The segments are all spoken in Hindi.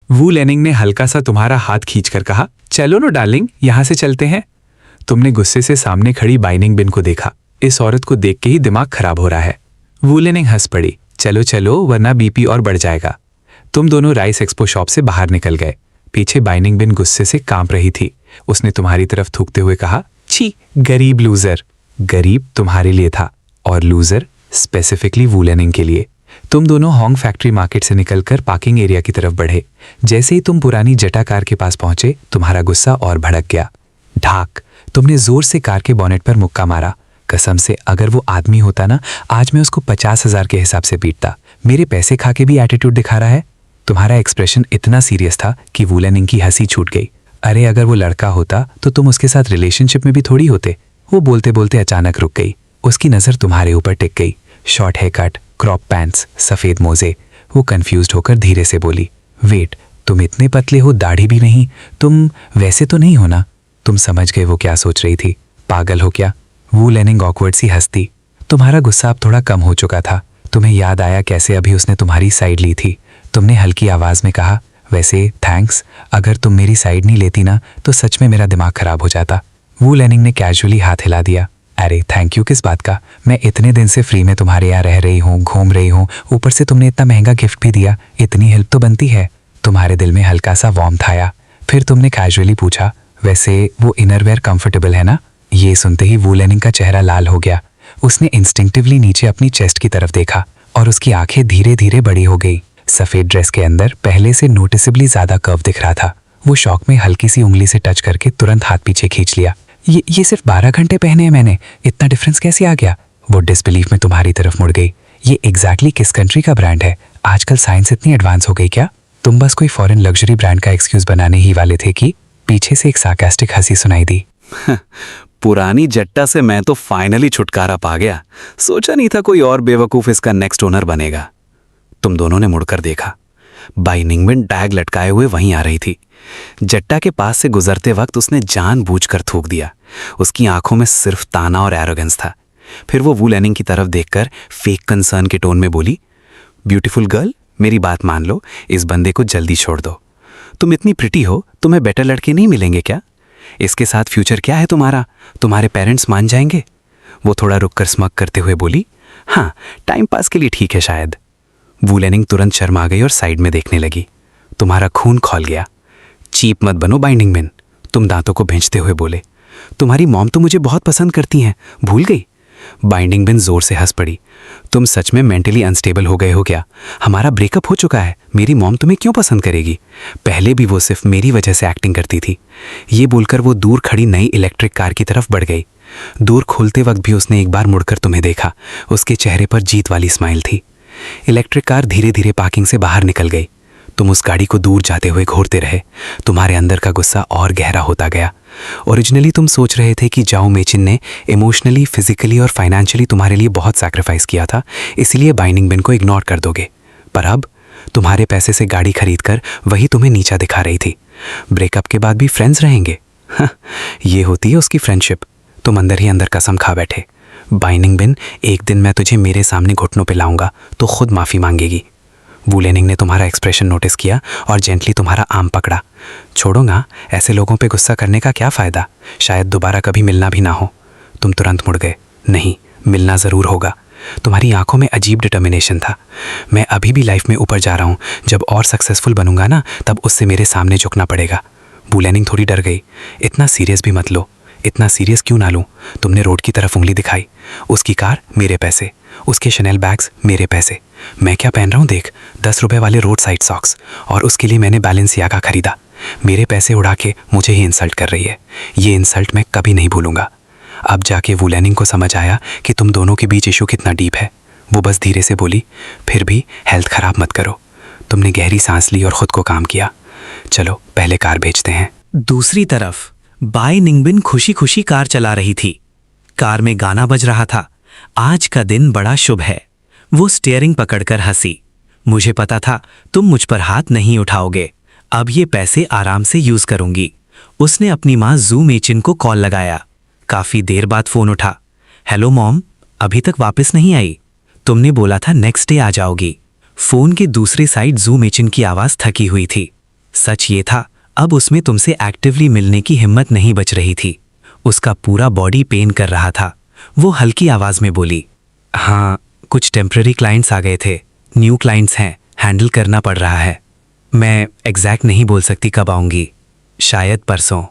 वू लेनिंग ने हल्का सा तुम्हारा हाथ खींचकर कहा, चलो नो डार्लिंग, यहां से चलते हैं। तुमने गुस्से से सामने खड़ी बाइनिंग बिन को देखा। इस औरत को देख के ही दिमाग खराब हो रहा है। वू लेनिंग हंस पड़ी, चलो चलो वरना बीपी और बढ़ जाएगा। तुम दोनों राइस एक्सपो शॉप से बाहर निकल गए। पीछे बाइनिंग बिन गुस्से से कांप रही थी। उसने तुम्हारी तरफ थूकते हुए कहा, छी गरीब लूजर। गरीब तुम्हारे लिए था और लूजर स्पेसिफिकली वू लेनिंग के लिए। तुम दोनों होंग फैक्ट्री मार्केट से निकलकर पार्किंग एरिया की तरफ बढ़े। जैसे ही तुम पुरानी जटा कार के पास पहुंचे, तुम्हारा गुस्सा और भड़क गया। ढाक, तुमने जोर से कार के बॉनेट पर मुक्का मारा। कसम से अगर वो आदमी होता ना, आज मैं उसको 50,000 के हिसाब से पीटता। मेरे पैसे खा के भी एटीट्यूड दिखा रहा है। तुम्हारा एक्सप्रेशन इतना सीरियस था कि वू लेनिंग की हंसी छूट गई। अरे अगर वो लड़का होता तो तुम उसके साथ रिलेशनशिप में भी थोड़ी होते। वो बोलते बोलते अचानक रुक गई। उसकी नजर तुम्हारे ऊपर टिक गई। Short hair cut, crop pants, सफेद मोजे। वो कंफ्यूज्ड होकर धीरे से बोली, वेट, तुम इतने पतले हो, दाढ़ी भी नहीं, तुम वैसे तो नहीं हो ना? तुम समझ गए वो क्या सोच रही थी। पागल हो क्या? वू लेनिंग ऑकवर्ड सी हंसती। तुम्हारा गुस्सा अब थोड़ा कम हो चुका था। तुम्हें याद आया कैसे अभी उसने तुम्हारी साइड ली थी। तुमने हल्की आवाज में कहा, वैसे थैंक्स, अगर तुम मेरी साइड नहीं लेती ना तो सच में मेरा दिमाग खराब हो जाता। वू लेनिंग ने कैजुअली हाथ हिला दिया। अरे थैंक यू किस बात का? मैं इतने दिन से फ्री में तुम्हारे यहाँ रह रही हूँ, घूम रही हूँ, ऊपर से तुमने इतना महंगा गिफ्ट भी दिया। इतनी हेल्प तो बनती है। तुम्हारे दिल में हल्का सा वार्मथ आया। फिर तुमने कैजुअली पूछा, वैसे वो इनरवेयर कंफर्टेबल है ना? ये सुनते ही वू लेनिंग का चेहरा लाल हो गया। उसने इंस्टिंक्टिवली नीचे अपनी चेस्ट की तरफ देखा और उसकी आंखें धीरे धीरे बड़ी हो गई। सफेद ड्रेस के अंदर पहले से नोटिसेबली ज्यादा कर्व दिख रहा था। वो शौक में हल्की सी उंगली से टच करके तुरंत हाथ पीछे खींच लिया। ये सिर्फ 12 घंटे पहने हैं मैंने, इतना डिफरेंस कैसे आ गया? वो डिसबिलीफ में तुम्हारी तरफ मुड़ गई। ये एग्जैक्टली किस कंट्री का ब्रांड है? आजकल साइंस इतनी एडवांस हो गई क्या? तुम बस कोई फॉरेन लग्जरी ब्रांड का एक्सक्यूज बनाने ही वाले थे कि? पीछे से एक सार्कास्टिक हंसी सुनाई दी। पुरानी जट्टा से मैं तो फाइनली छुटकारा पा गया। सोचा नहीं था कोई और बेवकूफ इसका नेक्स्ट ओनर बनेगा। तुम दोनों ने मुड़कर देखा। बाइनिंग बिन टैग लटकाए हुए वहीं आ रही थी। जट्टा के पास से गुजरते वक्त उसने जानबूझकर थूक दिया। उसकी आंखों में सिर्फ ताना और एरोगेंस था। फिर वो वू लेनिंग की तरफ देखकर फेक कंसर्न के टोन में बोली, ब्यूटीफुल गर्ल, मेरी बात मान लो, इस बंदे को जल्दी छोड़ दो। तुम इतनी प्रिटी हो, तुम्हें बेटर लड़के नहीं मिलेंगे क्या? इसके साथ फ्यूचर क्या है तुम्हारा? तुम्हारे पेरेंट्स मान जाएंगे? वो थोड़ा रुककर स्मग करते हुए बोली, हाँ, टाइम पास के लिए ठीक है शायद। वू लेनिंग तुरंत शर्मा गई और साइड में देखने लगी। तुम्हारा खून खौल गया। चीप मत बनो बाइंडिंग बिन, तुम दांतों को भींचते हुए बोले। तुम्हारी मॉम तो मुझे बहुत पसंद करती हैं, भूल गई? बाइंडिंग बिन जोर से हंस पड़ी। तुम सच में मेंटली अनस्टेबल हो गए हो क्या? हमारा ब्रेकअप हो चुका है, मेरी मॉम तुम्हें क्यों पसंद करेगी? पहले भी वो सिर्फ मेरी वजह से एक्टिंग करती थी। ये बोलकर वो दूर खड़ी नई इलेक्ट्रिक कार की तरफ बढ़ गई। दूर खोलते वक्त भी उसने एक बार मुड़कर तुम्हें देखा। उसके चेहरे पर जीत वाली स्माइल थी। इलेक्ट्रिक कार धीरे धीरे पार्किंग से बाहर निकल गई। तुम उस गाड़ी को दूर जाते हुए घूरते रहे। तुम्हारे अंदर का गुस्सा और गहरा होता गया। ओरिजिनली तुम सोच रहे थे कि जाओ मेचिन ने इमोशनली, फिजिकली और फाइनेंशियली तुम्हारे लिए बहुत सैक्रिफाइस किया था, इसलिए बाइंडिंग बिन को इग्नोर कर दोगे। पर अब तुम्हारे पैसे से गाड़ी खरीदकर वही तुम्हें नीचा दिखा रही थी। ब्रेकअप के बाद भी फ्रेंड्स रहेंगे? ये होती है उसकी फ्रेंडशिप। तुम अंदर ही अंदर कसम खा बैठे, बाइंडिंग बिन, एक दिन मैं तुझे मेरे सामने घुटनों पे लाऊंगा तो खुद माफी मांगेगी। वू लेनिंग ने तुम्हारा एक्सप्रेशन नोटिस किया और जेंटली तुम्हारा आर्म पकड़ा। छोड़ोगा, ऐसे लोगों पे गुस्सा करने का क्या फायदा? शायद दोबारा कभी मिलना भी ना हो। तुम तुरंत मुड़ गए। नहीं, मिलना जरूर होगा। तुम्हारी आंखों में अजीब डिटर्मिनेशन था। मैं अभी भी लाइफ में ऊपर जा रहा हूँ, जब और सक्सेसफुल बनूंगा ना, तब उससे मेरे सामने झुकना पड़ेगा। वू लेनिंग थोड़ी डर गई। इतना सीरियस भी मत लो। इतना सीरियस क्यों ना लूं? तुमने रोड की तरफ उंगली दिखाई। उसकी कार, मेरे पैसे। उसके शनेल बैग्स, मेरे पैसे। मैं क्या पहन रहा हूँ देख, 10 रुपए वाले रोड साइड सॉक्स, और उसके लिए मैंने बैलेंसियागा खरीदा। मेरे पैसे उड़ा के मुझे ही इंसल्ट कर रही है। ये इंसल्ट मैं कभी नहीं भूलूंगा। अब जाके वू लेनिंग को समझ आया कि तुम दोनों के बीच इशू कितना डीप है। वो बस धीरे से बोली, फिर भी हेल्थ खराब मत करो। तुमने गहरी सांस ली और खुद को काम किया। चलो पहले कार भेजते हैं। दूसरी तरफ बाई निंगबिन खुशी खुशी कार चला रही थी। कार में गाना बज रहा था, आज का दिन बड़ा शुभ है। वो स्टीयरिंग पकड़कर हंसी। मुझे पता था तुम मुझ पर हाथ नहीं उठाओगे। अब ये पैसे आराम से यूज करूंगी। उसने अपनी माँ जू मेचिन को कॉल लगाया। काफी देर बाद फोन उठा। हेलो मॉम, अभी तक वापस नहीं आई? तुमने बोला था नेक्स्ट डे आ जाओगी। फोन के दूसरे साइड जू मेचिन की आवाज थकी हुई थी। सच ये था, अब उसमें तुमसे एक्टिवली मिलने की हिम्मत नहीं बच रही थी। उसका पूरा बॉडी पेन कर रहा था। वो हल्की आवाज में बोली, हाँ, कुछ टेम्पररी क्लाइंट्स आ गए थे, न्यू क्लाइंट्स हैं, हैंडल करना पड़ रहा है। मैं एग्जैक्ट नहीं बोल सकती कब आऊंगी, शायद परसों।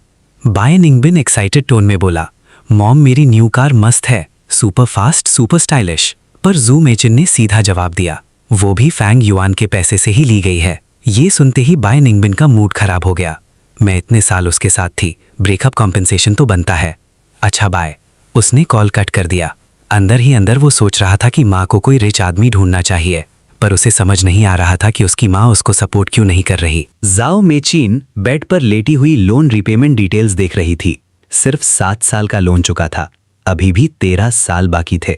बाय निंगबिन एक्साइटेड टोन में बोला, मॉम मेरी न्यू कार मस्त है, सुपर फास्ट, सुपर स्टाइलिश। पर जू मेचिन ने सीधा जवाब दिया, वो भी फैंग युआन के पैसे से ही ली गई है। ये सुनते ही बाय निंगबिन का मूड खराब हो गया। मैं इतने साल उसके साथ थी, ब्रेकअप कॉम्पेंसेशन तो बनता है। अच्छा बाय। उसने कॉल कट कर दिया। अंदर ही अंदर वो सोच रहा था कि माँ को कोई रिच आदमी ढूंढना चाहिए, पर उसे समझ नहीं आ रहा था कि उसकी माँ उसको सपोर्ट क्यों नहीं कर रही। जाओ मेचिन बेड पर लेटी हुई लोन रिपेमेंट डिटेल्स देख रही थी। सिर्फ 7 साल का लोन चुका था, अभी भी 13 साल बाकी थे।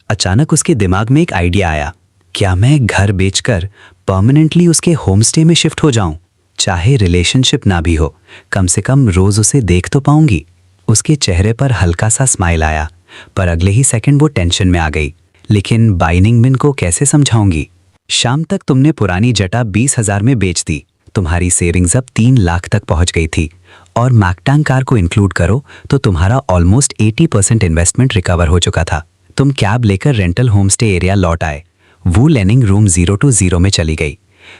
अचानक उसके दिमाग में एक आइडिया आया, क्या मैं घर बेचकर परमानेंटली उसके होमस्टे में शिफ्ट हो जाऊं? चाहे रिलेशनशिप ना भी हो, कम से कम रोज उसे देख तो पाऊंगी। उसके चेहरे पर हल्का सा स्माइल आया, पर अगले ही सेकंड वो टेंशन में आ गई। लेकिन बाय निंगबिन को कैसे समझाऊंगी? शाम तक तुमने पुरानी जटा 20,000 में बेच दी, तुम्हारी सेविंग्स अब 3 लाख तक पहुंच गई थी, और मैकटांग कार को इंक्लूड करो तो तुम्हारा ऑलमोस्ट 80% इन्वेस्टमेंट रिकवर हो चुका था। तुम कैब लेकर रेंटल होमस्टे एरिया लौट आए। वू लेनिंग रूम 020 में चली गई।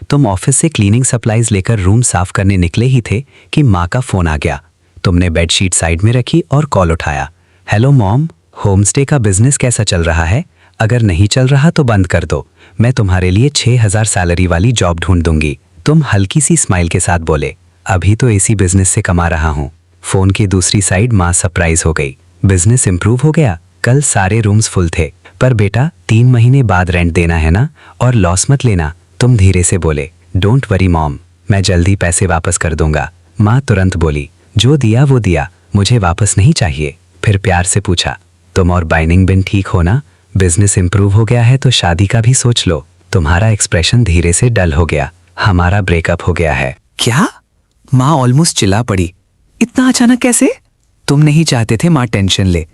तुम ऑफिस से क्लीनिंग सप्लाईज लेकर रूम साफ करने निकले ही थे कि माँ का फोन आ गया। तुमने बेडशीट साइड में रखी और कॉल उठाया। हेलो मॉम, होमस्टे का बिजनेस कैसा चल रहा है? अगर नहीं चल रहा तो बंद कर दो, मैं तुम्हारे लिए 6,000 सैलरी वाली जॉब ढूंढ दूंगी। तुम हल्की सी स्माइल के साथ बोले, अभी तो इसी बिजनेस से कमा रहा हूँ। फोन की दूसरी साइड माँ सरप्राइज हो गई। बिजनेस इंप्रूव हो गया, कल सारे रूम्स फुल थे। पर बेटा 3 महीने बाद रेंट देना है ना, और लॉस मत लेना। तुम धीरे से बोले, डोंट वरी मॉम, मैं जल्दी पैसे वापस कर दूंगा। माँ तुरंत बोली, जो दिया वो दिया, मुझे वापस नहीं चाहिए। फिर प्यार से पूछा, तुम और बाय निंगबिन ठीक हो ना? बिजनेस इंप्रूव हो गया है तो शादी का भी सोच लो। तुम्हारा एक्सप्रेशन धीरे से डल हो गया। हमारा ब्रेकअप हो गया है। क्या? माँ ऑलमोस्ट चिल्ला पड़ी। इतना अचानक कैसे? तुम नहीं चाहते थे माँ टेंशन ले,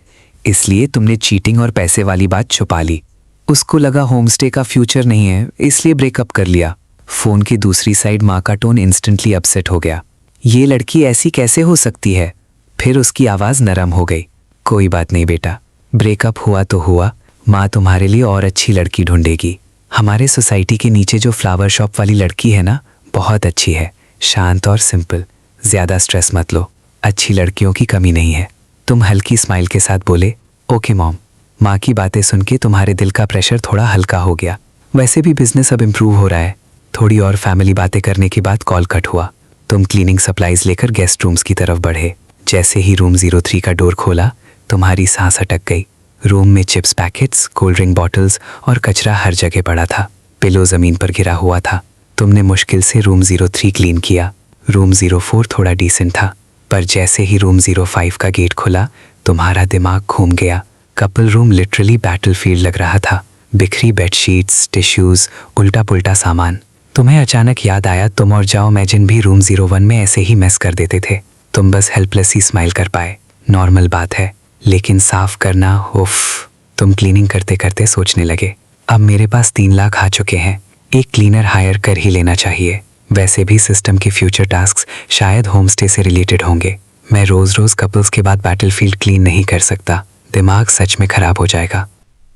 इसलिए तुमने चीटिंग और पैसे वाली बात छुपा ली। उसको लगा होमस्टे का फ्यूचर नहीं है, इसलिए ब्रेकअप कर लिया। फोन की दूसरी साइड माँ का टोन इंस्टेंटली अपसेट हो गया। ये लड़की ऐसी कैसे हो सकती है? फिर उसकी आवाज नरम हो गई। कोई बात नहीं बेटा, ब्रेकअप हुआ तो हुआ, माँ तुम्हारे लिए और अच्छी लड़की ढूंढेगी। हमारे सोसाइटी के नीचे जो फ्लावर शॉप वाली लड़की है ना, बहुत अच्छी है, शांत और सिंपल। ज्यादा स्ट्रेस मत लो, अच्छी लड़कियों की कमी नहीं है। तुम हल्की स्माइल के साथ बोले, ओके मॉम। माँ की बातें सुन के तुम्हारे दिल का प्रेशर थोड़ा हल्का हो गया। वैसे भी बिजनेस अब इम्प्रूव हो रहा है। थोड़ी और फैमिली बातें करने के बाद कॉल कट हुआ। तुम क्लीनिंग सप्लाईज लेकर गेस्ट रूम्स की तरफ बढ़े। जैसे ही रूम 03 का डोर खोला, तुम्हारी सांस अटक गई। रूम में chips packets, cold drink bottles और कचरा हर जगह पड़ा था। पिलो जमीन पर गिरा हुआ था। तुमने मुश्किल से रूम 03 क्लीन किया। रूम 04 थोड़ा डिसेंट था, पर जैसे ही रूम 05 का गेट खुला, तुम्हारा दिमाग घूम गया। कपल रूम लिटरली बैटलफील्ड लग रहा था। बिखरी बेडशीट्स, टिश्यूज, उल्टा पुल्टा सामान। तुम्हें अचानक याद आया तुम और जाओ मैजिन भी रूम 01 में ऐसे ही मेस कर देते थे। तुम बस हेल्पलेसली स्माइल कर पाए। नॉर्मल बात है, लेकिन साफ करना, उफ। तुम क्लीनिंग करते करते सोचने लगे, अब मेरे पास 3 लाख आ चुके हैं, एक क्लीनर हायर कर ही लेना चाहिए। वैसे भी सिस्टम के फ्यूचर टास्क्स शायद होमस्टे से रिलेटेड होंगे। मैं रोज रोज कपल्स के बाद बैटलफील्ड क्लीन नहीं कर सकता, दिमाग सच में खराब हो जाएगा।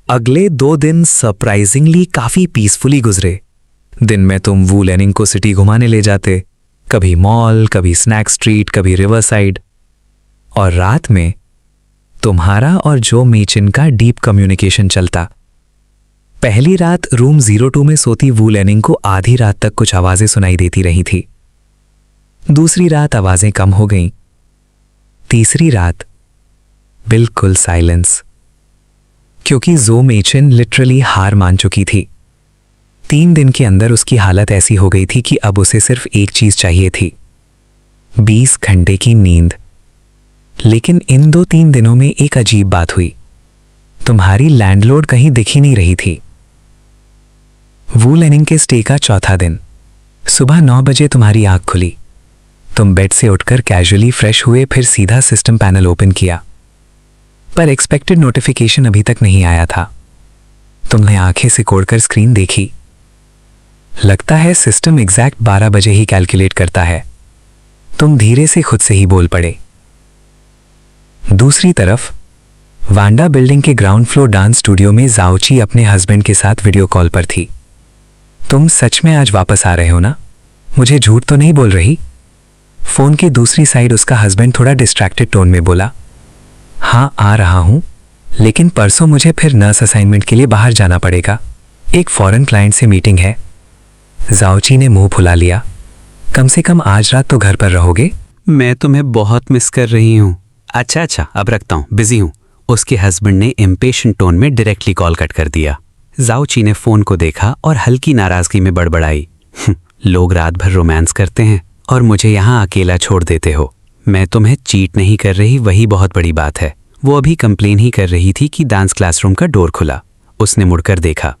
अगले 2 दिन सरप्राइजिंगली काफी पीसफुली गुजरे। दिन में तुम वू लेनिंग को सिटी घुमाने ले जाते, कभी मॉल, कभी स्नैक स्ट्रीट, कभी रिवर साइड। और रात में तुम्हारा और जो मेचिन का डीप कम्युनिकेशन चलता। पहली रात रूम 02 में सोती वू लेनिंग को आधी रात तक कुछ आवाजें सुनाई देती रही थी। दूसरी रात आवाजें कम हो गईं। तीसरी रात बिल्कुल साइलेंस, क्योंकि जो मेचिन लिटरली हार मान चुकी थी। 3 दिन के अंदर उसकी हालत ऐसी हो गई थी कि अब उसे सिर्फ एक चीज चाहिए थी, 20 घंटे की नींद। लेकिन इन 2-3 दिनों में एक अजीब बात हुई। तुम्हारी लैंडलॉर्ड कहीं दिख ही नहीं रही थी। वू लेनिंग के स्टे का चौथा दिन, सुबह 9 बजे तुम्हारी आंख खुली। तुम बेड से उठकर कैजुअली फ्रेश हुए, फिर सीधा सिस्टम पैनल ओपन किया, पर एक्सपेक्टेड नोटिफिकेशन अभी तक नहीं आया था। तुमने आंखें सिकोड़कर स्क्रीन देखी। लगता है सिस्टम एग्जैक्ट 12 बजे ही कैलकुलेट करता है। तुम धीरे से खुद से ही बोल पड़े। दूसरी तरफ वांडा बिल्डिंग के ग्राउंड फ्लोर डांस स्टूडियो में जाओची अपने हस्बैंड के साथ वीडियो कॉल पर थी। तुम सच में आज वापस आ रहे हो ना? मुझे झूठ तो नहीं बोल रही? फोन की दूसरी साइड उसका हस्बैंड थोड़ा डिस्ट्रैक्टेड टोन में बोला। हाँ, आ रहा हूं, लेकिन परसों मुझे फिर नर्स असाइनमेंट के लिए बाहर जाना पड़ेगा। एक फॉरेन क्लाइंट से मीटिंग है। जाओची ने मुंह फुला लिया। कम से कम आज रात तो घर पर रहोगे? मैं तुम्हें बहुत मिस कर रही हूँ। अच्छा, अब रखता हूँ, बिजी हूँ। उसके हस्बैंड ने इम्पेशेंट टोन में डायरेक्टली कॉल कट कर दिया। जाओची ने फोन को देखा और हल्की नाराजगी में बड़बड़ाई। लोग रात भर रोमांस करते हैं और मुझे यहाँ अकेला छोड़ देते हो। मैं तुम्हें चीट नहीं कर रही, वही बहुत बड़ी बात है। वो अभी कंप्लेन ही कर रही थी कि डांस क्लासरूम का डोर खुला। उसने मुड़कर देखा।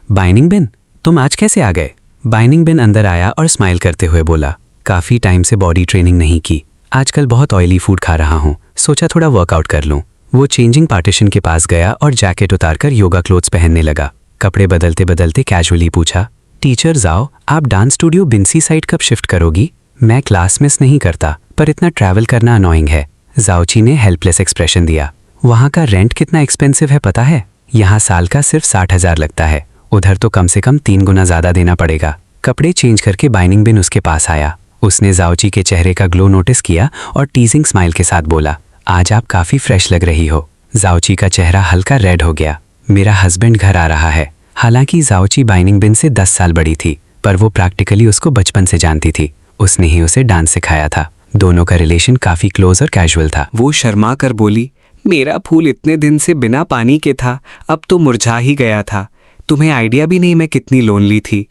बाइनिंग बिन, तुम आज कैसे आ गए? बाइनिंग बिन अंदर आया और स्माइल करते हुए बोला, काफी टाइम से बॉडी ट्रेनिंग नहीं की, आजकल बहुत ऑयली फूड खा रहा हूँ, सोचा थोड़ा वर्कआउट कर लूँ। वो चेंजिंग पार्टीशन के पास गया और जैकेट उतारकर योगा क्लोथ्स पहनने लगा। कपड़े बदलते बदलते कैजुअली पूछा, टीचर जाओ, आप डांस स्टूडियो बिन्सी साइड कब शिफ्ट करोगी? मैं क्लास मिस नहीं करता, पर इतना ट्रैवल करना अनोइंग है। जाओची ने हेल्पलेस एक्सप्रेशन दिया। वहाँ का रेंट कितना एक्सपेंसिव है पता है? यहाँ साल का सिर्फ 60,000 लगता है, उधर तो कम से कम 3 गुना ज्यादा देना पड़ेगा। कपड़े चेंज करके बाइनिंग बिन उसके पास आया। उसने जाओची के चेहरे का ग्लो नोटिस किया और टीजिंग स्माइल के साथ बोला, आज आप काफी फ्रेश लग रही हो। जाओची का चेहरा हल्का रेड हो गया। मेरा हस्बैंड घर आ रहा है। हालांकि जाओची बाइनिंग बिन से 10 साल बड़ी थी, पर वो प्रैक्टिकली उसको बचपन से जानती थी। उसने ही उसे डांस सिखाया था। दोनों का रिलेशन काफी क्लोज और कैजुअल था। वो शर्मा कर बोली, मेरा फूल इतने दिन से बिना पानी के था, अब तो मुरझा ही गया था। तुम्हें आइडिया भी नहीं मैं कितनी लोनली थी।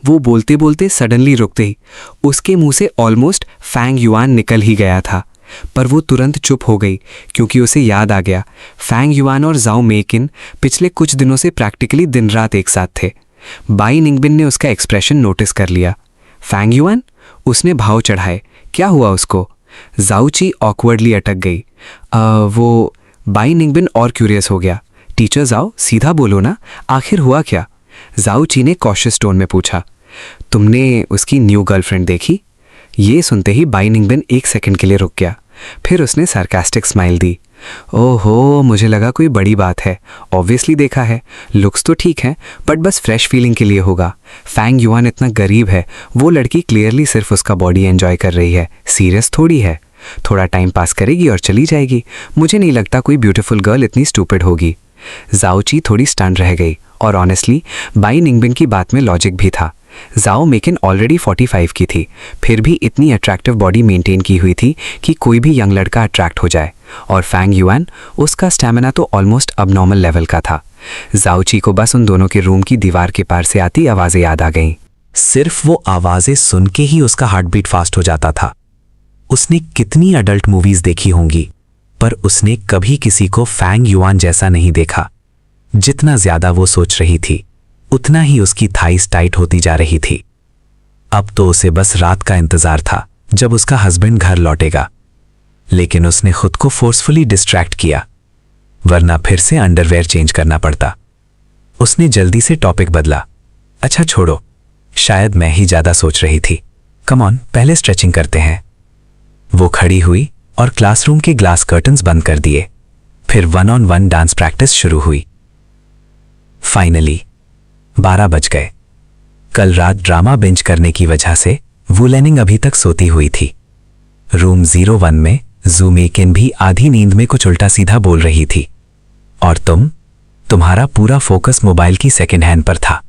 वो बोलते बोलते सडनली रुक गई। उसके मुंह से ऑलमोस्ट फैंग युआन निकल ही गया था, पर वो तुरंत चुप हो गई क्योंकि उसे याद आ गया फैंग युआन और जाओ मेकिन पिछले कुछ दिनों से प्रैक्टिकली दिन रात एक साथ थे। बाई निंगबिन ने उसका एक्सप्रेशन नोटिस कर लिया। Fang Yuan? उसने भाव चढ़ाए। क्या हुआ उसको? जाओची ऑकवर्डली अटक गई। वो बाई निंगबिन और क्यूरियस हो गया। टीचर जाओ, सीधा बोलो ना, आखिर हुआ क्या? जाओची ने कॉशियस टोन में पूछा। तुमने उसकी न्यू गर्लफ्रेंड देखी? ये सुनते ही बाई निंगबिन 1 सेकंड के लिए रुक गया। फिर उसने सार्कास्टिक स्माइल दी। ओहो, मुझे लगा कोई बड़ी बात है। ऑब्वियसली देखा है, लुक्स तो ठीक है, बट बस फ्रेश फीलिंग के लिए होगा। फैंग युआन इतना गरीब है, वो लड़की क्लियरली सिर्फ उसका बॉडी एंजॉय कर रही है, सीरियस थोड़ी है। थोड़ा टाइम पास करेगी और चली जाएगी। मुझे नहीं लगता कोई ब्यूटीफुल गर्ल इतनी स्टूपिड होगी। जाओची थोड़ी स्टन रह गई और ऑनेस्टली बाई निंगबिन की बात में लॉजिक भी था। जाओ मेकिन ऑलरेडी 45 की थी, फिर भी इतनी अट्रैक्टिव बॉडी मेंटेन की हुई थी कि कोई भी यंग लड़का अट्रैक्ट हो जाए। और फैंग युआन, उसका स्टैमिना तो ऑलमोस्ट अबनॉर्मल लेवल का था। जाओची को बस उन दोनों के रूम की दीवार के पार से आती आवाजें याद आ गईं। सिर्फ वो आवाजें सुन के ही उसका हार्ट बीट फास्ट हो जाता था। उसने कितनी अडल्ट मूवीज देखी होंगी, पर उसने कभी किसी को फैंग युआन जैसा नहीं देखा। जितना ज्यादा वो सोच रही थी, उतना ही उसकी थाइस टाइट होती जा रही थी। अब तो उसे बस रात का इंतजार था जब उसका हस्बैंड घर लौटेगा, लेकिन उसने खुद को फोर्सफुली डिस्ट्रैक्ट किया, वरना फिर से अंडरवेयर चेंज करना पड़ता। उसने जल्दी से टॉपिक बदला। अच्छा छोड़ो, शायद मैं ही ज्यादा सोच रही थी। कम ऑन, पहले स्ट्रेचिंग करते हैं। वो खड़ी हुई और क्लासरूम के ग्लास कर्टन्स बंद कर दिए। फिर 1-on-1 डांस प्रैक्टिस शुरू हुई। फाइनली 12 बज गए। कल रात ड्रामा बिंज करने की वजह से वुलेनिंग अभी तक सोती हुई थी। रूम 01 में जू मेकिन भी आधी नींद में कुछ उल्टा सीधा बोल रही थी। और तुम्हारा पूरा फोकस मोबाइल की सेकंड हैंड पर था।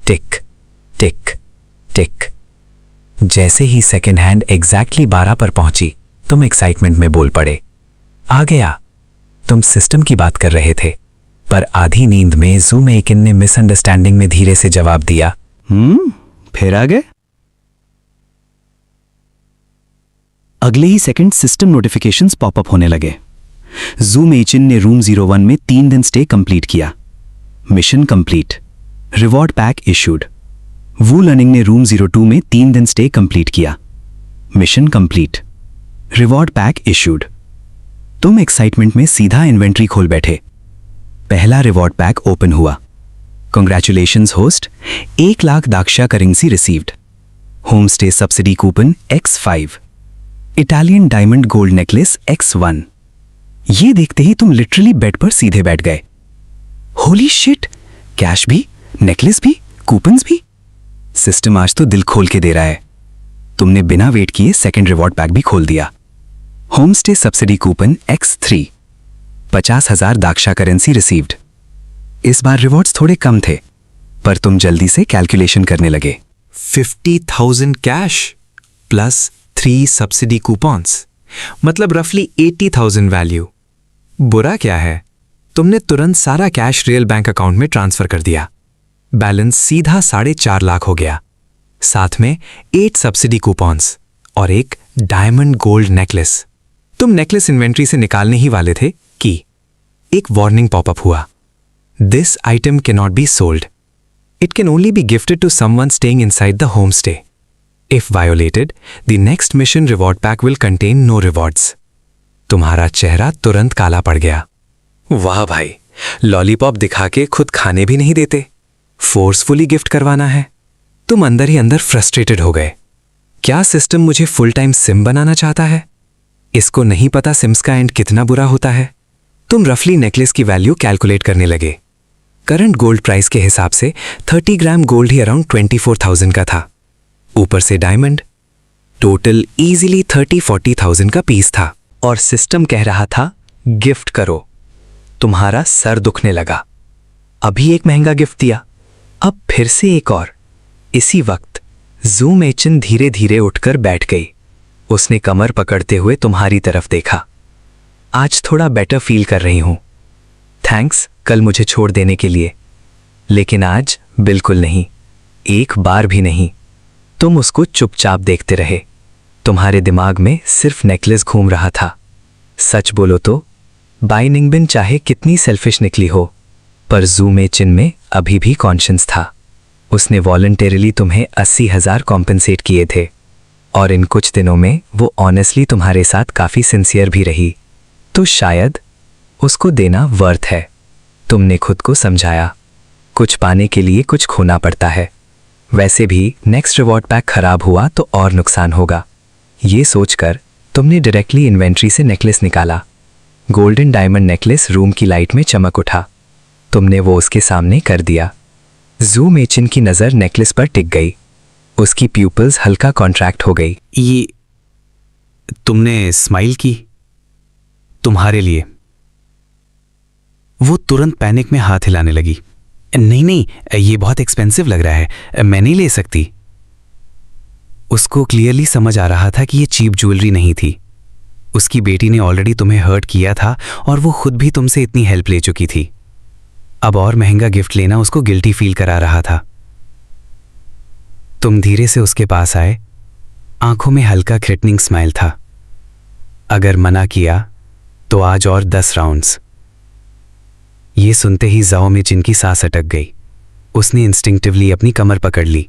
टिक टिक टिक। जैसे ही सेकंड हैंड एग्जैक्टली 12 पर पहुंची, तुम एक्साइटमेंट में बोल पड़े, आ गया। तुम सिस्टम की बात कर रहे थे, पर आधी नींद में जू मेकिन ने मिसअंडरस्टैंडिंग में धीरे से जवाब दिया, फिर आ गए? अगले ही सेकंड सिस्टम नोटिफिकेशंस पॉपअप होने लगे। जू मेचिन ने रूम 01 में 3 दिन स्टे कंप्लीट किया। Mission complete. Reward pack issued. वू लर्निंग ने रूम 02 में 3 दिन स्टे कंप्लीट किया। Mission complete. Reward pack issued. तुम एक्साइटमेंट में सीधा इन्वेंट्री खोल बैठे। पहला रिवॉर्ड पैक ओपन हुआ। Congratulations host, 1 लाख दाक्षा currency received. Home stay subsidy coupon X5. Italian diamond gold necklace X1. ये देखते ही तुम लिटरली बेड पर सीधे बैठ गए. होली शिट, कैश भी, नेकलेस भी, कूपन्स भी. सिस्टम आज तो दिल खोल के दे रहा है. तुमने बिना वेट किए सेकंड रिवॉर्ड पैक भी खोल दिया. Home stay subsidy coupon X3. 50,000 दाक्षा करेंसी रिसीव्ड. इस बार रिवॉर्ड्स थोड़े कम थे, पर तुम जल्दी से कैलकुलेशन करने लगे. 50,000 कैश प्लस 3 सब्सिडी कूपन्स, मतलब रफली 80,000 वैल्यू. बुरा क्या है, तुमने तुरंत सारा कैश रियल बैंक अकाउंट में ट्रांसफर कर दिया. बैलेंस सीधा 4.5 लाख हो गया. साथ में 8 सब्सिडी कूपन्स और एक डायमंड गोल्ड नेकलेस. तुम नेकलेस इन्वेंट्री से निकालने ही वाले थे कि एक वार्निंग पॉपअप हुआ. This item can not be sold. It can only be gifted to someone staying inside the home stay. If violated, the next mission reward pack will contain no rewards. तुम्हारा चेहरा तुरंत काला पड़ गया. वाह भाई, लॉलीपॉप दिखा के खुद खाने भी नहीं देते, फोर्सफुली गिफ्ट करवाना है. तुम अंदर ही अंदर फ्रस्ट्रेटेड हो गए. क्या सिस्टम मुझे फुल टाइम सिम बनाना चाहता है? इसको नहीं पता सिम्स का एंड कितना बुरा होता है. तुम रफली नेकलेस की वैल्यू कैलकुलेट करने लगे. करंट गोल्ड प्राइस के हिसाब से 30 ग्राम गोल्ड ही अराउंड 24,000 का था. ऊपर से डायमंड, टोटल इजीली 30-40,000 का पीस था. और सिस्टम कह रहा था गिफ्ट करो. तुम्हारा सर दुखने लगा. अभी एक महंगा गिफ्ट दिया, अब फिर से एक और. इसी वक्त जूम एचन धीरे धीरे उठकर बैठ गई. उसने कमर पकड़ते हुए तुम्हारी तरफ देखा. आज थोड़ा बेटर फील कर रही हूं. थैंक्स कल मुझे छोड़ देने के लिए, लेकिन आज बिल्कुल नहीं, एक बार भी नहीं. तुम उसको चुपचाप देखते रहे. तुम्हारे दिमाग में सिर्फ नेकलेस घूम रहा था. सच बोलो तो बाई निंगबिन चाहे कितनी सेल्फिश निकली हो, पर जूम एचिन में अभी भी कॉन्शियस था. उसने वॉलंटरीली तुम्हें 80,000 कॉम्पेंसेट किए थे, और इन कुछ दिनों में वो ऑनेस्टली तुम्हारे साथ काफी सिंसियर भी रही. तो शायद उसको देना वर्थ है. तुमने खुद को समझाया, कुछ पाने के लिए कुछ खोना पड़ता है. वैसे भी नेक्स्ट रिवॉर्ड पैक खराब हुआ तो और नुकसान होगा. ये सोचकर तुमने डायरेक्टली इन्वेंट्री से नेकलेस निकाला. गोल्डन डायमंड नेकलेस रूम की लाइट में चमक उठा. तुमने वो उसके सामने कर दिया. जूम एचिन की नजर नेकलेस पर टिक गई. उसकी प्यूपल्स हल्का कॉन्ट्रैक्ट हो गई. ये तुमने स्माइल की? तुम्हारे लिए. वो तुरंत पैनिक में हाथ हिलाने लगी. नहीं नहीं, ये बहुत एक्सपेंसिव लग रहा है, मैं नहीं ले सकती. उसको क्लियरली समझ आ रहा था कि ये चीप ज्वेलरी नहीं थी. उसकी बेटी ने ऑलरेडी तुम्हें हर्ट किया था और वो खुद भी तुमसे इतनी हेल्प ले चुकी थी. अब और महंगा गिफ्ट लेना उसको गिल्टी फील करा रहा था. तुम धीरे से उसके पास आए. आंखों में हल्का थ्रेटनिंग स्माइल था. अगर मना किया तो आज और 10 राउंड्स. ये सुनते ही जाओ में जिनकी सांस अटक गई. उसने इंस्टिंक्टिवली अपनी कमर पकड़ ली.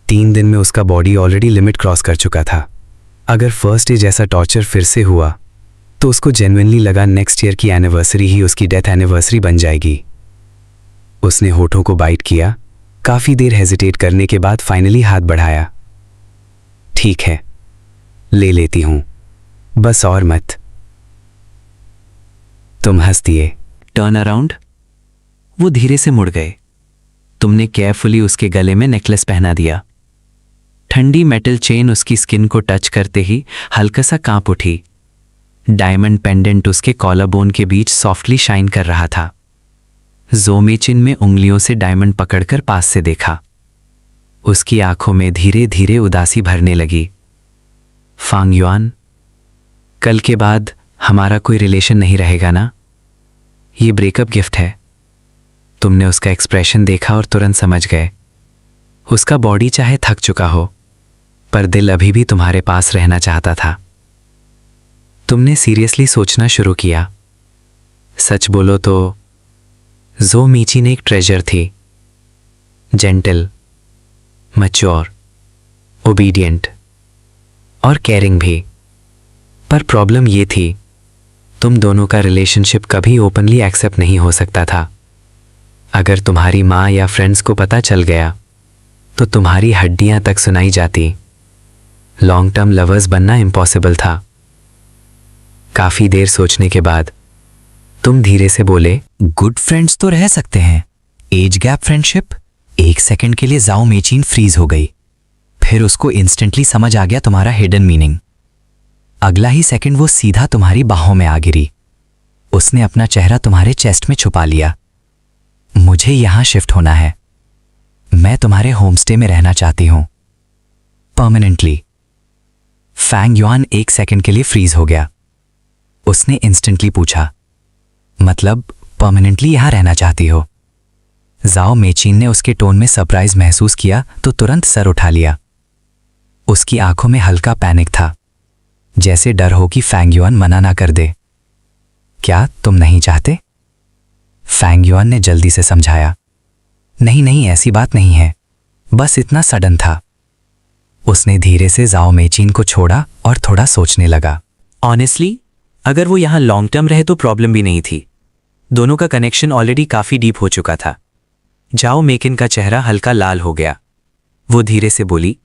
3 दिन में उसका बॉडी ऑलरेडी लिमिट क्रॉस कर चुका था. अगर फर्स्ट डे जैसा टॉर्चर फिर से हुआ तो उसको जेन्युइनली लगा नेक्स्ट ईयर की एनिवर्सरी ही उसकी डेथ एनिवर्सरी बन जाएगी. उसने होठों को बाइट किया. काफी देर हेजिटेट करने के बाद फाइनली हाथ बढ़ाया. ठीक है, ले लेती हूं, बस और मत. तुम हंस दिए. Turn around. वो धीरे से मुड़ गए. तुमने केयरफुली उसके गले में नेकलेस पहना दिया. ठंडी मेटल चेन उसकी स्किन को टच करते ही हल्का सा कांप उठी. डायमंड पेंडेंट उसके कॉलर बोन के बीच सॉफ्टली शाइन कर रहा था. जोमेचिन में उंगलियों से डायमंड पकड़कर पास से देखा. उसकी आंखों में धीरे धीरे उदासी भरने लगी. फांग युआन, कल के बाद हमारा कोई रिलेशन नहीं रहेगा ना? ये ब्रेकअप गिफ्ट है. तुमने उसका एक्सप्रेशन देखा और तुरंत समझ गए. उसका बॉडी चाहे थक चुका हो, पर दिल अभी भी तुम्हारे पास रहना चाहता था. तुमने सीरियसली सोचना शुरू किया. सच बोलो तो जो मीची ने एक ट्रेजर थी. जेंटल, मैच्योर, ओबीडियंट और केयरिंग भी. पर प्रॉब्लम ये थी, तुम दोनों का रिलेशनशिप कभी ओपनली एक्सेप्ट नहीं हो सकता था. अगर तुम्हारी माँ या फ्रेंड्स को पता चल गया तो तुम्हारी हड्डियां तक सुनाई जाती। लॉन्ग टर्म लवर्स बनना इम्पॉसिबल था। काफी देर सोचने के बाद तुम धीरे से बोले, गुड फ्रेंड्स तो रह सकते हैं, एज गैप फ्रेंडशिप। 1 सेकंड के लिए जाओ मेचीन फ्रीज हो गई, फिर उसको इंस्टेंटली समझ आ गया तुम्हारा हिडन मीनिंग। अगला ही सेकंड वो सीधा तुम्हारी बाहों में आ गिरी। उसने अपना चेहरा तुम्हारे चेस्ट में छुपा लिया। मुझे यहां शिफ्ट होना है, मैं तुम्हारे होमस्टे में रहना चाहती हूं परमानेंटली। फैंग युआन 1 सेकंड के लिए फ्रीज हो गया। उसने इंस्टेंटली पूछा, मतलब परमानेंटली यहां रहना चाहती हो? जाओ मेचीन ने उसके टोन में सरप्राइज महसूस किया तो तुरंत सर उठा लिया। उसकी आंखों में हल्का पैनिक था, जैसे डर हो कि फैंग युआन मना ना कर दे। क्या तुम नहीं चाहते? फैंग युआन ने जल्दी से समझाया, नहीं नहीं, ऐसी बात नहीं है, बस इतना सडन था। उसने धीरे से जाओ मेचीन को छोड़ा और थोड़ा सोचने लगा। ऑनेस्टली अगर वो यहाँ लॉन्ग टर्म रहे तो प्रॉब्लम भी नहीं थी। दोनों का कनेक्शन ऑलरेडी काफी डीप हो चुका था। जाओ मेकिन का चेहरा हल्का लाल हो गया। वो धीरे से बोली,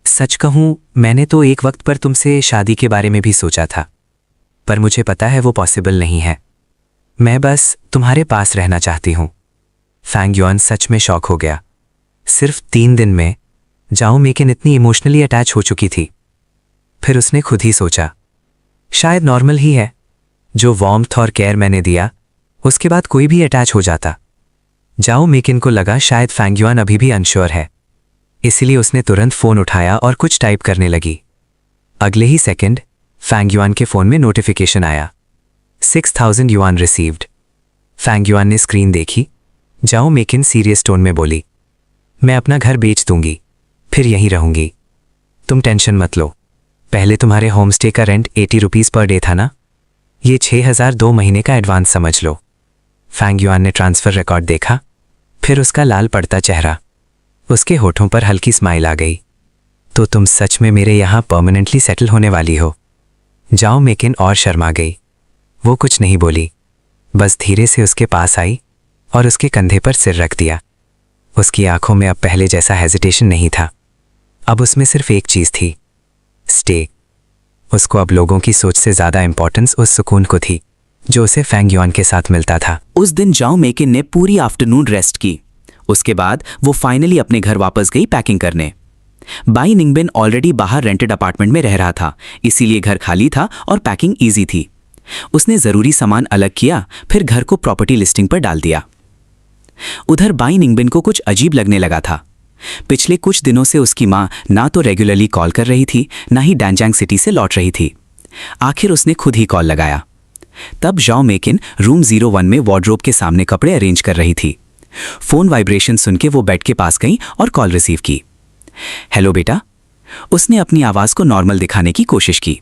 सच कहूं मैंने तो एक वक्त पर तुमसे शादी के बारे में भी सोचा था, पर मुझे पता है वो पॉसिबल नहीं है। मैं बस तुम्हारे पास रहना चाहती हूं। फैंग युआन सच में शॉक हो गया। सिर्फ 3 दिन में जाओ मेकिन इतनी इमोशनली अटैच हो चुकी थी। फिर उसने खुद ही सोचा, शायद नॉर्मल ही है। जो वार्मथ और केयर मैंने दिया उसके बाद कोई भी अटैच हो जाता। जाओ मेकिन को लगा शायद फैंग युआन अभी भी अनश्योर है, इसीलिए उसने तुरंत फोन उठाया और कुछ टाइप करने लगी। अगले ही सेकंड फैंग युआन के फोन में नोटिफिकेशन आया, 6000 युआन रिसीव्ड। फैंग युआन ने स्क्रीन देखी। जाओ मेकिन सीरियस टोन में बोली, मैं अपना घर बेच दूंगी, फिर यहीं रहूंगी। तुम टेंशन मत लो। पहले तुम्हारे होमस्टे का रेंट 80 रुपीज पर डे था ना, ये 6000 2 महीने का एडवांस समझ लो। फैंग युआन ने ट्रांसफर रिकॉर्ड देखा, फिर उसका लाल पड़ता चेहरा। उसके होठों पर हल्की स्माइल आ गई। तो तुम सच में मेरे यहाँ परमानेंटली सेटल होने वाली हो? जाओ मेकिन और शर्मा गई। वो कुछ नहीं बोली, बस धीरे से उसके पास आई और उसके कंधे पर सिर रख दिया। उसकी आंखों में अब पहले जैसा हेजिटेशन नहीं था, अब उसमें सिर्फ एक चीज थी, स्टे। उसको अब लोगों की सोच से ज्यादा इंपॉर्टेंस उस सुकून को थी जो उसे फैंग युआन के साथ मिलता था। उस दिन जाओ मेकिन ने पूरी आफ्टरनून रेस्ट की। उसके बाद वो फाइनली अपने घर वापस गई पैकिंग करने। बाई निंगबिन ऑलरेडी बाहर रेंटेड अपार्टमेंट में रह रहा था, इसीलिए घर खाली था और पैकिंग ईजी थी। उसने जरूरी सामान अलग किया, फिर घर को प्रॉपर्टी लिस्टिंग पर डाल दिया। उधर बाई निंगबिन को कुछ अजीब लगने लगा था। पिछले कुछ दिनों से उसकी माँ ना तो रेगुलरली कॉल कर रही थी, ना ही डैनजांग सिटी से लौट रही थी। आखिर उसने खुद ही कॉल लगाया। तब जाओ मेकिन रूम 01 में वार्डरोब के सामने कपड़े अरेंज कर रही थी। फोन वाइब्रेशन सुन के वो बेड के पास गई और कॉल रिसीव की। हेलो बेटा। उसने अपनी आवाज को नॉर्मल दिखाने की कोशिश की।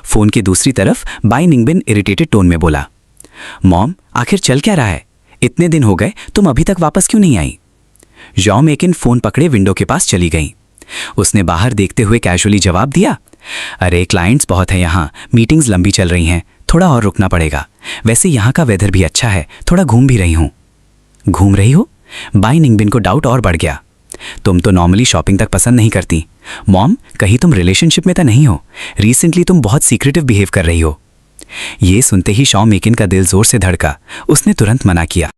फोन के दूसरी तरफ बाई निंगबिन इरिटेटेड टोन में बोला, मॉम आखिर चल क्या रहा है? इतने दिन हो गए, तुम अभी तक वापस क्यों नहीं आई? जाओ मेकिन फोन पकड़े विंडो के पास चली गई। उसने बाहर देखते हुए कैजुअली जवाब दिया, अरे क्लाइंट्स बहुत हैं यहाँ, मीटिंग्स लंबी चल रही हैं, थोड़ा और रुकना पड़ेगा। वैसे यहाँ का वेदर भी अच्छा है, थोड़ा घूम भी रही हूँ। घूम रही हो? बाई निंगबिन को डाउट और बढ़ गया। तुम तो नॉर्मली शॉपिंग तक पसंद नहीं करती। मॉम कहीं तुम रिलेशनशिप में तो नहीं हो? रिसेंटली तुम बहुत सीक्रेटिव बिहेव कर रही हो। ये सुनते ही जाओ मेकिन का दिल जोर से धड़का। उसने तुरंत मना किया,